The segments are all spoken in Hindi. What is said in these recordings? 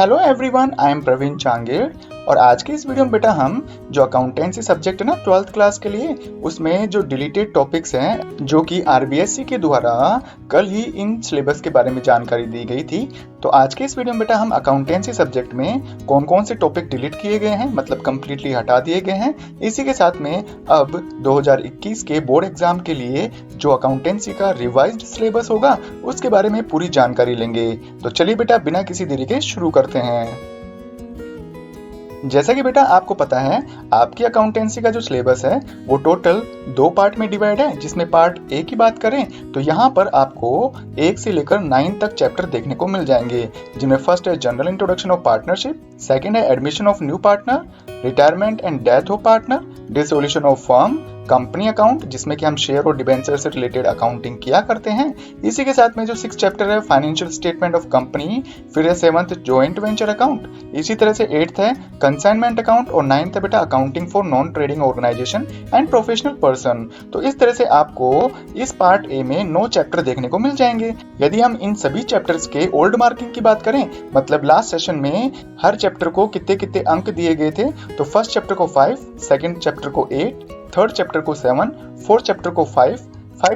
Hello everyone, I am Praveen Changer और आज की इस वीडियो में बेटा हम जो अकाउंटेंसी सब्जेक्ट है ना 12th क्लास के लिए, उसमें जो डिलीटेड टॉपिक्स हैं जो कि आरबीएससी के द्वारा कल ही इन सिलेबस के बारे में जानकारी दी गई थी। तो आज के इस वीडियो में बेटा हम अकाउंटेंसी सब्जेक्ट में कौन कौन से टॉपिक डिलीट किए गए हैं, मतलब कंप्लीटली हटा दिए गए हैं। इसी के साथ में अब 2021 के बोर्ड एग्जाम के लिए जो अकाउंटेंसी का रिवाइज्ड सिलेबस होगा उसके बारे में पूरी जानकारी लेंगे। तो चलिए बेटा बिना किसी देरी के शुरू करते हैं। जैसा कि बेटा आपको पता है, आपकी अकाउंटेंसी का जो सिलेबस है वो टोटल 2 पार्ट में डिवाइड है, जिसमें पार्ट ए की बात करें तो यहाँ पर आपको 1 से लेकर 9 तक चैप्टर देखने को मिल जाएंगे, जिनमें फर्स्ट है general introduction of partnership, second है admission of new partner, retirement and death of partner, dissolution of firm, company account जिसमें कि हम शेयर और डिबेंचर से रिलेटेड अकाउंटिंग किया करते हैं। इसी के साथ में जो 6 चैप्टर है फाइनेंशियल स्टेटमेंट ऑफ कंपनी, फिर है 7th जॉइंट वेंचर अकाउंट, इसी तरह से 8th है कंसाइनमेंट अकाउंट और 9th है बेटा accounting for non trading organisation and professional person. तो इस तरह से आपको इस पार्ट ए में 9 चैप्टर देखने को मिल जाएंगे। यदि हम इन सभी चैप्टर्स के ओल्ड मार्किंग की बात करें, मतलब लास्ट सेशन में हर चैप्टर को कितने कितने अंक दिए गए थे, तो फर्स्ट चैप्टर को 5, सेकंड चैप्टर को 8, थर्ड चैप्टर को 7, फोर्थ चैप्टर को 5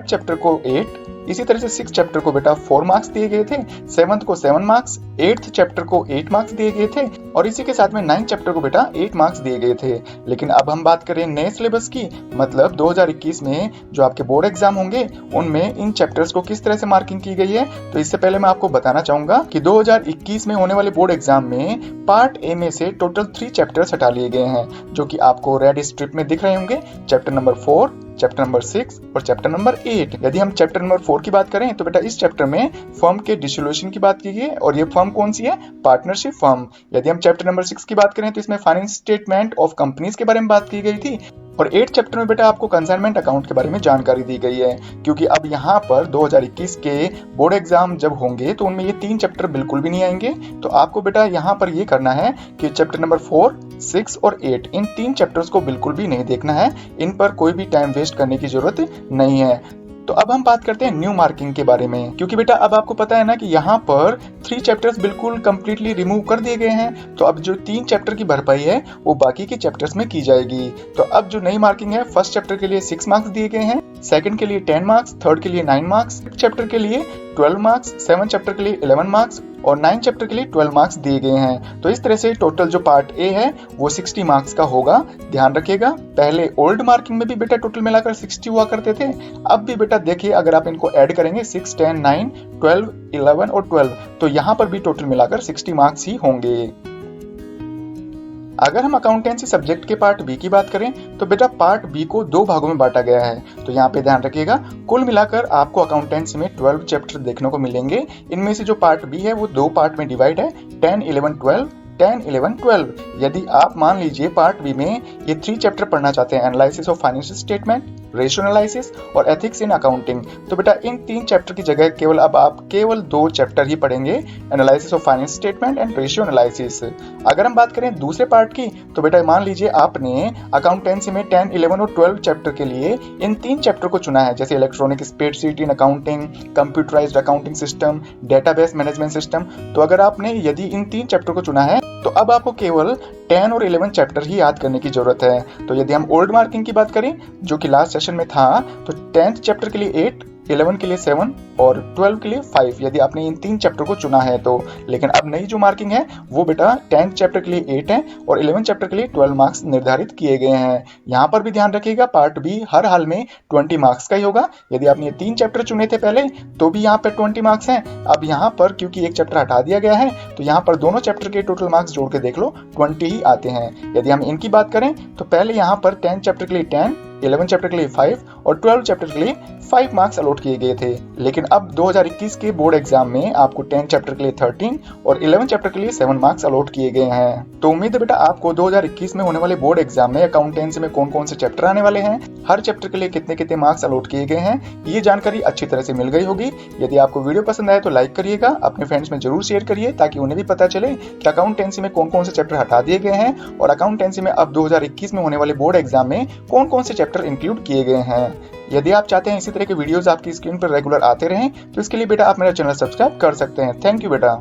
चैप्टर को 8, इसी तरह से 6 चैप्टर को बेटा 4 मार्क्स दिए गए थे, 7th को 7 मार्क्स, 8th चैप्टर को 8 मार्क्स दिए गए थे और इसी के साथ में 9th चैप्टर को बेटा 8 मार्क्स दिए गए थे। लेकिन अब हम बात करें नए सिलेबस की, मतलब 2021 में जो आपके बोर्ड एग्जाम होंगे उनमें इन चैप्टर्स को किस तरह से मार्किंग की गई है। तो इससे पहले मैं आपको बताना चाहूंगा कि 2021 में होने वाले बोर्ड एग्जाम में पार्ट ए में से टोटल 3 चैप्टर्स हटा लिए गए हैं, जो कि आपको रेड स्ट्रिप में दिख रहे होंगे। चैप्टर नंबर 4, चैप्टर नंबर 6 और चैप्टर नंबर 8। यदि हम चैप्टर नंबर 4 की बात करें तो बेटा इस चैप्टर में फर्म के डिसोल्यूशन की बात की गई है और ये फर्म कौन सी है, पार्टनरशिप फर्म। यदि हम चैप्टर नंबर 6 की बात करें तो इसमें फाइनेंस स्टेटमेंट ऑफ कंपनीज के बारे में बात की गई थी और 8 चैप्टर में बेटा आपको कंसाइनमेंट अकाउंट के बारे में जानकारी दी गई है, क्योंकि अब यहाँ पर 2021 के बोर्ड एग्जाम जब होंगे तो उनमें ये 3 चैप्टर बिल्कुल भी नहीं आएंगे। तो आपको बेटा यहाँ पर ये करना है कि चैप्टर नंबर 4, 6 और 8 इन 3 चैप्टर्स को बिल्कुल भी नहीं देखना है, इन पर कोई भी टाइम वेस्ट करने की जरूरत नहीं है। तो अब हम बात करते हैं न्यू मार्किंग के बारे में, क्योंकि बेटा अब आपको पता है ना कि यहाँ पर 3 चैप्टर्स बिल्कुल कंप्लीटली रिमूव कर दिए गए हैं। तो अब जो 3 चैप्टर की भरपाई है वो बाकी के चैप्टर्स में की जाएगी। तो अब जो नई मार्किंग है, फर्स्ट चैप्टर के लिए 6 मार्क्स दिए गए हैं, सेकंड के लिए 10 मार्क्स, थर्ड के लिए 9 मार्क्स, चैप्टर के लिए 12 मार्क्स, 7 चैप्टर के लिए 11 मार्क्स और 9 चैप्टर के लिए 12 मार्क्स दिए गए हैं। तो इस तरह से टोटल जो पार्ट ए है वो 60 मार्क्स का होगा। ध्यान रखिएगा, पहले ओल्ड मार्किंग में भी बेटा टोटल मिलाकर 60 हुआ करते थे। अब भी बेटा देखिए, अगर आप इनको ऐड करेंगे 6, 10, 9, 12, 11 और 12, तो यहाँ पर भी टोटल मिलाकर 60 मार्क्स ही होंगे। अगर हम अकाउंटेंसी सब्जेक्ट के पार्ट बी की बात करें तो बेटा पार्ट बी को 2 भागों में बांटा गया है। तो यहाँ पे ध्यान रखिएगा, कुल मिलाकर आपको अकाउंटेंसी में 12 चैप्टर देखने को मिलेंगे। इनमें से जो पार्ट बी है वो 2 पार्ट में डिवाइड है, 10, 11, 12, 10, 11, 12। यदि आप मान लीजिए पार्ट बी में ये 3 चैप्टर पढ़ना चाहते हैं, analysis of financial statement, ratio analysis और एथिक्स इन अकाउंटिंग, तो बेटा इन 3 चैप्टर की जगह केवल अब आप केवल 2 चैप्टर ही पढ़ेंगे, analysis of financial statement and ratio analysis. अगर हम बात करें दूसरे पार्ट की तो बेटा मान लीजिए आपने अकाउंटेंसी में 10, 11 और 12 चैप्टर के लिए इन 3 चैप्टर को चुना है, जैसे electronic spreadsheet in accounting, computerised accounting system, database management system. तो अगर आपने यदि इन 3 चैप्टर को चुना है तो अब आपको केवल 10 और 11 चैप्टर ही याद करने की जरूरत है। तो यदि हम ओल्ड मार्किंग की बात करें जो कि लास्ट सेशन में था, तो 10th चैप्टर के लिए 8, 11 के लिए 7 और 12 के लिए 5, यदि आपने इन 3 चैप्टर को चुना है तो। लेकिन अब नई जो मार्किंग है वो बेटा 10th चैप्टर के लिए 8 है और 11 चैप्टर के लिए 12 मार्क्स निर्धारित किए गए हैं। यहाँ पर भी ध्यान रखिएगा, पार्ट बी हर हाल में 20 मार्क्स का ही होगा। यदि आपने 3 चैप्टर चुने थे पहले तो भी यहाँ पर 20 मार्क्स हैं। अब यहाँ पर क्योंकि एक चैप्टर हटा दिया गया है तो यहाँ पर दोनों चैप्टर के टोटल मार्क्स जोड़ के देख लो, 20 ही आते हैं। यदि हम इनकी बात करें तो पहले यहाँ पर 10 चैप्टर के लिए 10, 11 चैप्टर के लिए 5 और 12 चैप्टर के लिए 5 मार्क्स अलॉट किए गए थे। लेकिन अब 2021 के बोर्ड एग्जाम में आपको 10 चैप्टर के लिए 13 और 11 चैप्टर के लिए 7 मार्क्स अलॉट किए गए हैं। तो उम्मीद है बेटा आपको 2021 में होने वाले बोर्ड एग्जाम में अकाउंटेंसी में कौन कौन से चैप्टर आने वाले हैं, हर चैप्टर के लिए कितने कितने मार्क्स अलॉट किए गए हैं, ये जानकारी अच्छी तरह से मिल गई होगी। यदि आपको वीडियो पसंद आए तो लाइक करिएगा, अपने फ्रेंड्स में जरूर शेयर करिए ताकि उन्हें भी पता चले कि अकाउंटेंसी में कौन कौन से चैप्टर हटा दिए गए हैं और अकाउंटेंसी में अब 2021 में होने वाले बोर्ड एग्जाम में कौन कौन से चैप्टर इंक्लूड किए गए हैं। यदि आप चाहते हैं इसी तरह के वीडियोस आपकी स्क्रीन पर रेगुलर आते रहें तो इसके लिए बेटा आप मेरा चैनल सब्सक्राइब कर सकते हैं। थैंक यू बेटा।